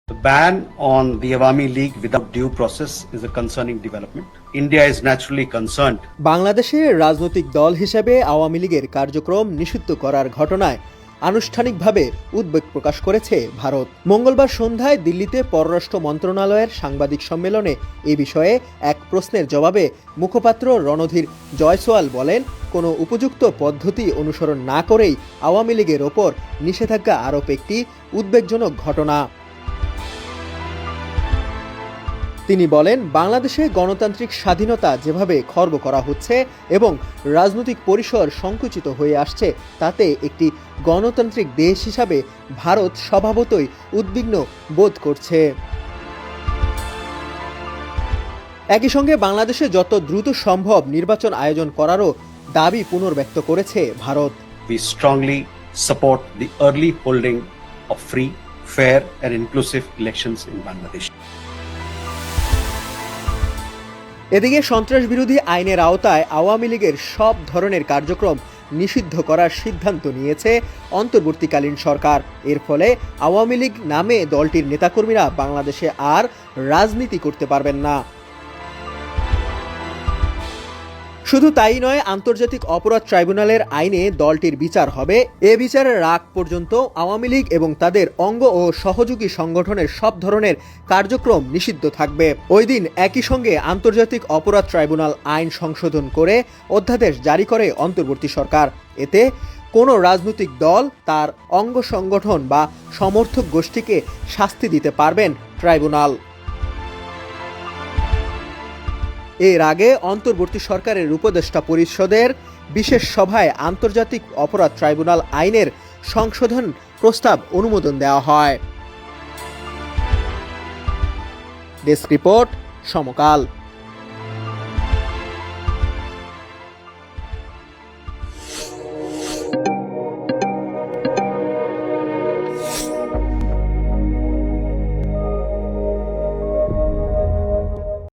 The ban on the Awami League without due process is a concerning development. India is naturally concerned. বাংলাদেশের রাজনৈতিক দল হিসেবে আওয়ামী লীগের কার্যক্রম নিষিদ্ধ করার ঘটনায় আনুষ্ঠানিকভাবে উদ্বেগ প্রকাশ করেছে ভারত। মঙ্গলবার সন্ধ্যায় দিল্লিতে পররাষ্ট্র মন্ত্রণালয়ের সাংবাদিক সম্মেলনে এ বিষয়ে এক প্রশ্নের জবাবে মুখপাত্র রণধীর জয়সওয়াল বলেন, কোনো উপযুক্ত পদ্ধতি অনুসরণ না করেই আওয়ামী লীগের ওপর নিষেধাজ্ঞা আরোপ একটি উদ্বেগজনক ঘটনা। তিনি বলেন, বাংলাদেশে গণতান্ত্রিক স্বাধীনতা যেভাবে খর্ব করা হচ্ছে এবং রাজনৈতিক পরিসর সংকুচিত হয়ে আসছে, তাতে একটি গণতান্ত্রিক দেশ হিসাবে ভারত স্বভাবতই উদ্বিগ্ন বোধ করছে। একই সঙ্গে বাংলাদেশে যত দ্রুত সম্ভব নির্বাচন আয়োজন করারও দাবি পুনর্ব্যক্ত করেছে Bharat. We strongly support the early holding of free, fair and inclusive elections in Bangladesh. এদিকে সন্ত্রাস বিরোধী আইনের আওতায় আওয়ামী লীগের সব ধরনের কার্যক্রম নিষিদ্ধ করার সিদ্ধান্ত নিয়েছে অন্তর্বর্তীকালীন সরকার। এর ফলে আওয়ামী লীগ নামে দলটির নেতাকর্মীরা বাংলাদেশে আর রাজনীতি করতে পারবেন না। শুধু তাই নয়, আন্তর্জাতিক অপরাধ ট্রাইব্যুনালের আইনে দলটির বিচার হবে। এ বিচারের আগ পর্যন্ত আওয়ামী লীগ এবং তাদের অঙ্গ ও সহযোগী সংগঠনের সব ধরনের কার্যক্রম নিষিদ্ধ থাকবে। ওই দিন একই সঙ্গে আন্তর্জাতিক অপরাধ ট্রাইব্যুনাল আইন সংশোধন করে অধ্যাদেশ জারি করে অন্তর্বর্তী সরকার। এতে কোনো রাজনৈতিক দল তার অঙ্গ সংগঠন বা সমর্থক গোষ্ঠীকে শাস্তি দিতে পারবেন ট্রাইব্যুনাল। এর আগে অন্তর্বর্তী সরকারের উপদেষ্টা পরিষদের বিশেষ সভায় আন্তর্জাতিক অপরাধ ট্রাইব্যুনাল আইনের সংশোধন প্রস্তাব অনুমোদন দেওয়া হয়। ডেস্ক রিপোর্ট, সমকাল।